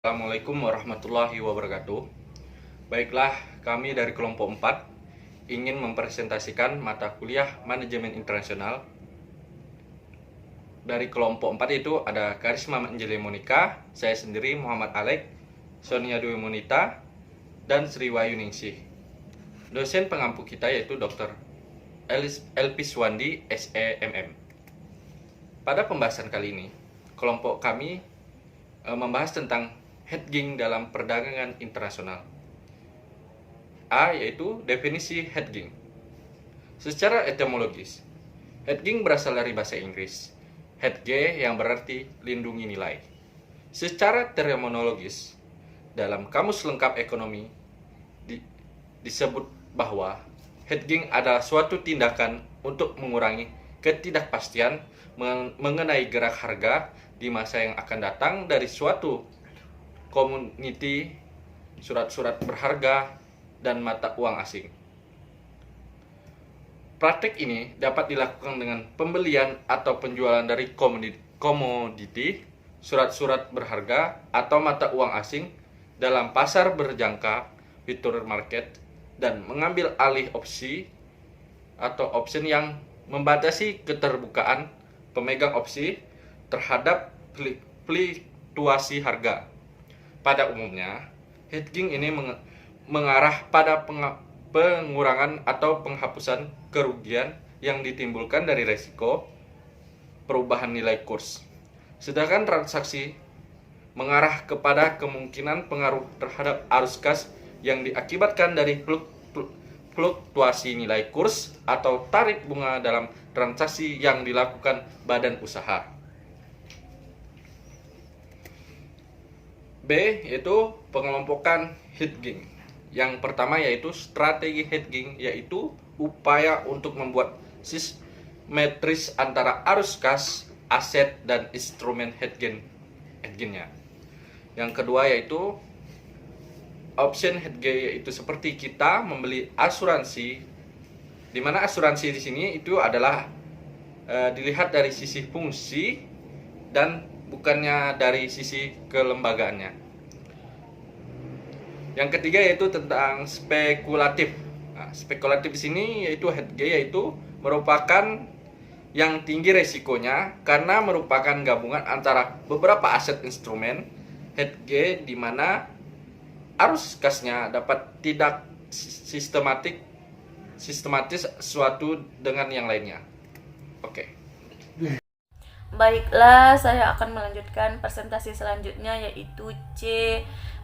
Assalamualaikum warahmatullahi wabarakatuh. Baiklah, kami dari kelompok 4 ingin mempresentasikan mata kuliah Manajemen Internasional. Dari kelompok 4 itu ada Karisma Anjeli Monika, saya sendiri Muhammad Alek, Sonia Dwi Monita, dan Sri Wayu Ningsih. Dosen pengampu kita yaitu Dr. Elpis Wandi, SEMM. Pada pembahasan kali ini, kelompok kami membahas tentang hedging dalam perdagangan internasional. A yaitu definisi hedging. Secara etimologis, hedging berasal dari bahasa Inggris, hedge yang berarti lindungi nilai. Secara terminologis, dalam kamus lengkap ekonomi disebut bahwa hedging adalah suatu tindakan untuk mengurangi ketidakpastian mengenai gerak harga di masa yang akan datang dari suatu komoditi, surat-surat berharga, dan mata uang asing. Praktek ini dapat dilakukan dengan pembelian atau penjualan dari komoditi, surat-surat berharga, atau mata uang asing dalam pasar berjangka, future market, dan mengambil alih opsi atau option yang membatasi keterbukaan pemegang opsi terhadap fluktuasi harga. Pada umumnya, hedging ini mengarah pada pengurangan atau penghapusan kerugian yang ditimbulkan dari resiko perubahan nilai kurs. Sedangkan transaksi mengarah kepada kemungkinan pengaruh terhadap arus kas yang diakibatkan dari fluktuasi nilai kurs atau tarik bunga dalam transaksi yang dilakukan badan usaha. B yaitu pengelompokan hedging. Yang pertama yaitu strategi hedging, yaitu upaya untuk membuat simetris antara arus kas, aset, dan instrumen hedgingnya. Yang kedua yaitu option hedging, yaitu seperti kita membeli asuransi, di mana asuransi di sini itu adalah dilihat dari sisi fungsi dan bukannya dari sisi kelembagaannya. Yang ketiga yaitu tentang spekulatif. Nah, spekulatif di sini yaitu hedging, yaitu merupakan yang tinggi resikonya karena merupakan gabungan antara beberapa aset instrumen hedging di mana arus kasnya dapat tidak sistematis suatu dengan yang lainnya. Oke. Baiklah, saya akan melanjutkan presentasi selanjutnya yaitu C.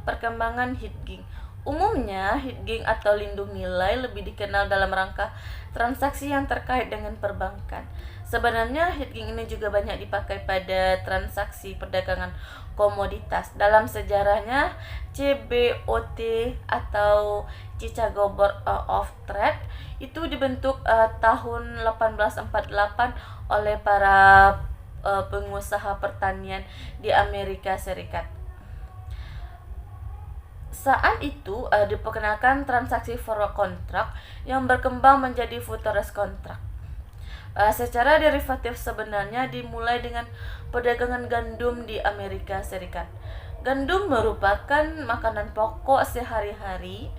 Perkembangan hedging. Umumnya, hedging atau lindung nilai lebih dikenal dalam rangka transaksi yang terkait dengan perbankan. Sebenarnya, hedging ini juga banyak dipakai pada transaksi perdagangan komoditas. Dalam sejarahnya, CBOT atau Chicago Board of Trade itu dibentuk tahun 1848 oleh para pengusaha pertanian di Amerika Serikat. Saat itu diperkenalkan transaksi forward contract yang berkembang menjadi futures contract. Secara derivatif sebenarnya dimulai dengan perdagangan gandum di Amerika Serikat. Gandum merupakan makanan pokok sehari-hari,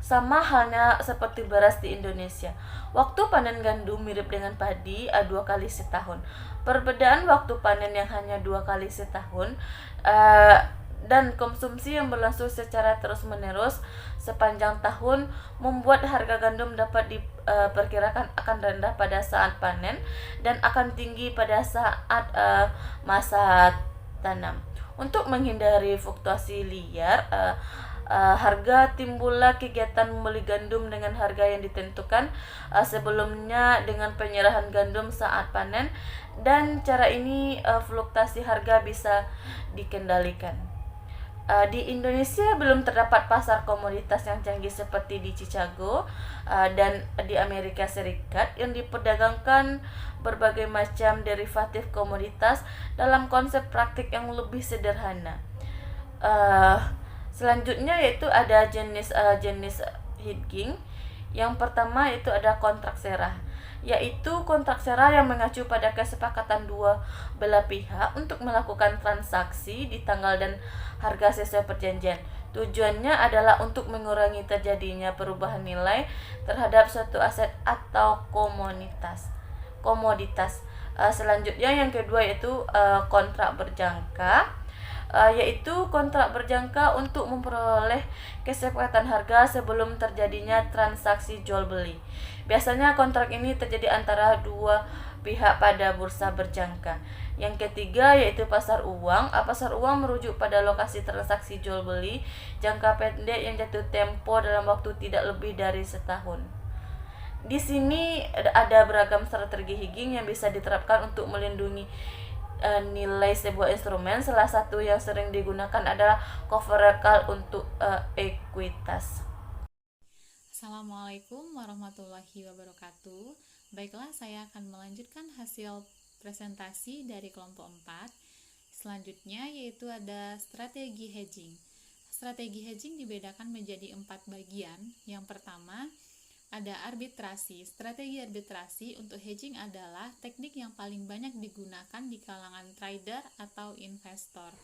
sama halnya seperti beras di Indonesia. Waktu panen gandum mirip dengan padi, 2 kali setahun. Perbedaan waktu panen yang hanya 2 kali setahun dan konsumsi yang berlangsung secara terus-menerus sepanjang tahun membuat harga gandum dapat diperkirakan akan rendah pada saat panen dan akan tinggi pada saat masa tanam. Untuk menghindari fluktuasi liar, harga timbullah kegiatan membeli gandum dengan harga yang ditentukan sebelumnya dengan penyerahan gandum saat panen, dan cara ini fluktuasi harga bisa dikendalikan. Di Indonesia belum terdapat pasar komoditas yang canggih seperti di Chicago dan di Amerika Serikat yang diperdagangkan berbagai macam derivatif komoditas dalam konsep praktik yang lebih sederhana. Selanjutnya yaitu ada jenis hedging. Yang pertama itu ada kontrak serah. yaitu kontrak sewa yang mengacu pada kesepakatan dua belah pihak untuk melakukan transaksi di tanggal dan harga sesuai perjanjian. Tujuannya adalah untuk mengurangi terjadinya perubahan nilai terhadap suatu aset atau komoditas. Selanjutnya yang kedua yaitu kontrak berjangka, yaitu kontrak berjangka untuk memperoleh kesepakatan harga sebelum terjadinya transaksi jual beli. Biasanya kontrak ini terjadi antara dua pihak pada bursa berjangka. Yang ketiga yaitu pasar uang. Pasar uang merujuk pada lokasi transaksi jual beli jangka pendek yang jatuh tempo dalam waktu tidak lebih dari setahun. Di sini ada beragam strategi hedging yang bisa diterapkan untuk melindungi nilai sebuah instrumen. Salah satu yang sering digunakan adalah cover call untuk ekuitas. Assalamualaikum warahmatullahi wabarakatuh. Baiklah, saya akan melanjutkan hasil presentasi dari kelompok 4. Selanjutnya yaitu ada strategi hedging. Strategi hedging dibedakan menjadi 4 bagian. Yang pertama, ada arbitrasi. Strategi arbitrasi untuk hedging adalah teknik yang paling banyak digunakan di kalangan trader atau investor.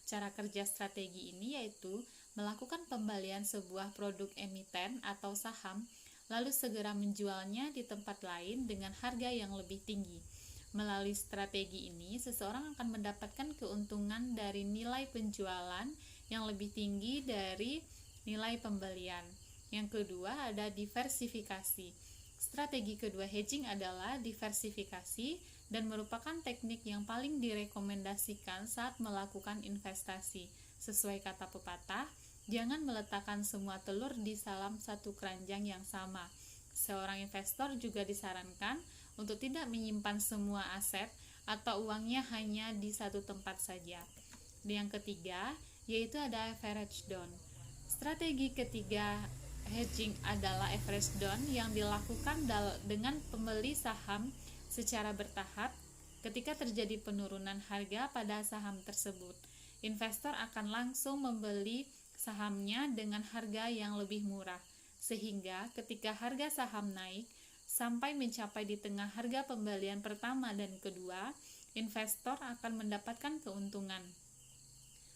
Cara kerja strategi ini yaitu melakukan pembelian sebuah produk emiten atau saham, lalu segera menjualnya di tempat lain dengan harga yang lebih tinggi. Melalui strategi ini, seseorang akan mendapatkan keuntungan dari nilai penjualan yang lebih tinggi dari nilai pembelian. Yang kedua ada diversifikasi. Strategi kedua hedging adalah diversifikasi dan merupakan teknik yang paling direkomendasikan saat melakukan investasi. Sesuai kata pepatah, jangan meletakkan semua telur di dalam satu keranjang yang sama. Seorang investor juga disarankan untuk tidak menyimpan semua aset atau uangnya hanya di satu tempat saja. Yang ketiga, yaitu ada average down. Strategi ketiga hedging adalah average down yang dilakukan dengan pembeli saham secara bertahap. Ketika terjadi penurunan harga pada saham tersebut, investor akan langsung membeli sahamnya dengan harga yang lebih murah, sehingga ketika harga saham naik sampai mencapai di tengah harga pembelian pertama dan kedua, investor akan mendapatkan keuntungan.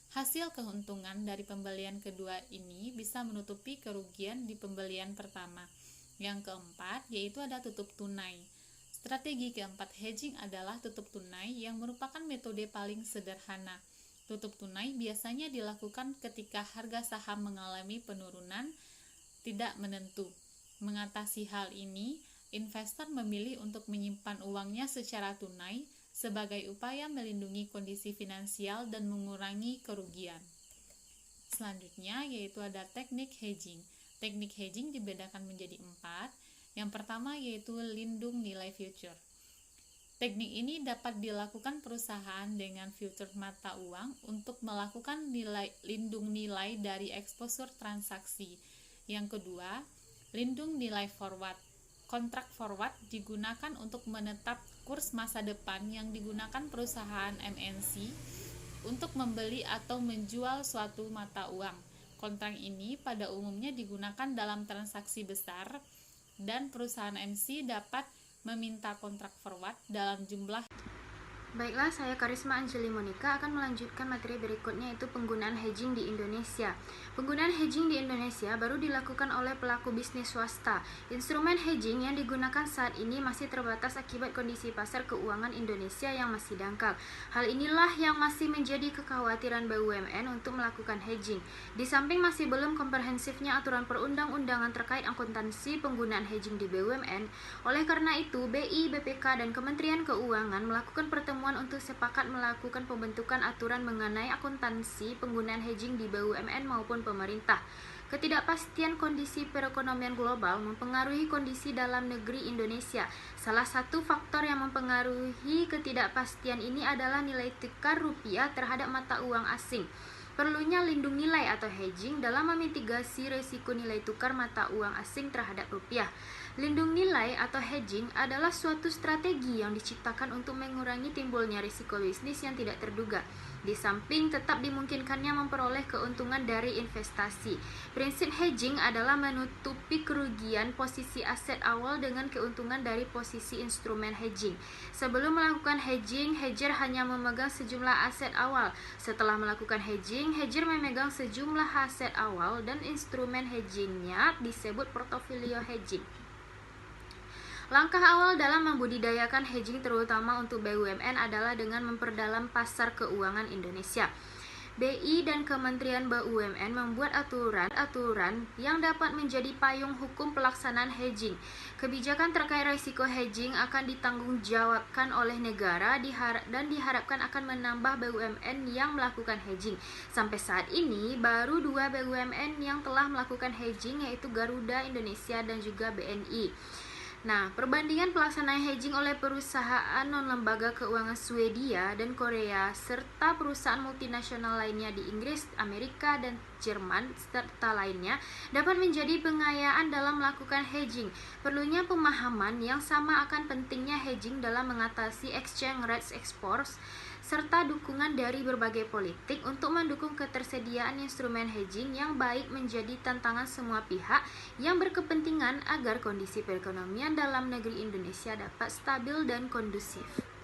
Hasil keuntungan dari pembelian kedua ini bisa menutupi kerugian di pembelian pertama. Yang keempat, yaitu ada tutup tunai. Strategi keempat hedging adalah tutup tunai yang merupakan metode paling sederhana. Tutup tunai biasanya dilakukan ketika harga saham mengalami penurunan tidak menentu. Mengatasi hal ini, investor memilih untuk menyimpan uangnya secara tunai sebagai upaya melindungi kondisi finansial dan mengurangi kerugian. Selanjutnya yaitu ada teknik hedging. Teknik hedging dibedakan menjadi 4. Yang pertama yaitu lindung nilai future. Teknik ini dapat dilakukan perusahaan dengan future mata uang untuk melakukan lindung nilai dari eksposur transaksi. Yang kedua, lindung nilai forward. Kontrak forward digunakan untuk menetap kurs masa depan yang digunakan perusahaan MNC untuk membeli atau menjual suatu mata uang. Kontrak ini pada umumnya digunakan dalam transaksi besar dan perusahaan MC dapat meminta kontrak forward dalam jumlah. Baiklah, saya Karisma Anjeli Monika akan melanjutkan materi berikutnya, yaitu penggunaan hedging di Indonesia. Penggunaan hedging di Indonesia baru dilakukan oleh pelaku bisnis swasta. Instrumen hedging yang digunakan saat ini masih terbatas akibat kondisi pasar keuangan Indonesia yang masih dangkal. Hal inilah yang masih menjadi kekhawatiran BUMN untuk melakukan hedging. Di samping masih belum komprehensifnya aturan perundang-undangan terkait akuntansi penggunaan hedging di BUMN, oleh karena itu BI, BPK, dan Kementerian Keuangan melakukan pertemuan untuk sepakat melakukan pembentukan aturan mengenai akuntansi penggunaan hedging di BUMN maupun pemerintah. Ketidakpastian kondisi perekonomian global mempengaruhi kondisi dalam negeri Indonesia. Salah satu faktor yang mempengaruhi ketidakpastian ini adalah nilai tukar rupiah terhadap mata uang asing. Perlunya lindung nilai atau hedging dalam memitigasi risiko nilai tukar mata uang asing terhadap rupiah. Lindung nilai atau hedging adalah suatu strategi yang diciptakan untuk mengurangi timbulnya risiko bisnis yang tidak terduga. di samping tetap dimungkinkannya memperoleh keuntungan dari investasi. Prinsip hedging adalah menutupi kerugian posisi aset awal dengan keuntungan dari posisi instrumen hedging. Sebelum melakukan hedging, hedger hanya memegang sejumlah aset awal. Setelah melakukan hedging, hedger memegang sejumlah aset awal dan instrumen hedgingnya disebut portofolio hedging. Langkah awal dalam membudidayakan hedging terutama untuk BUMN adalah dengan memperdalam pasar keuangan Indonesia. BI dan Kementerian BUMN membuat aturan-aturan yang dapat menjadi payung hukum pelaksanaan hedging. Kebijakan terkait risiko hedging akan ditanggungjawabkan oleh negara dan diharapkan akan menambah BUMN yang melakukan hedging. Sampai saat ini, baru 2 BUMN yang telah melakukan hedging yaitu Garuda Indonesia dan juga BNI. Nah, perbandingan pelaksanaan hedging oleh perusahaan non-lembaga keuangan Swedia dan Korea serta perusahaan multinasional lainnya di Inggris, Amerika, dan Jerman serta lainnya dapat menjadi pengayaan dalam melakukan hedging. Perlunya pemahaman yang sama akan pentingnya hedging dalam mengatasi exchange rate exports serta dukungan dari berbagai politik untuk mendukung ketersediaan instrumen hedging yang baik menjadi tantangan semua pihak yang berkepentingan agar kondisi perekonomian dalam negeri Indonesia dapat stabil dan kondusif.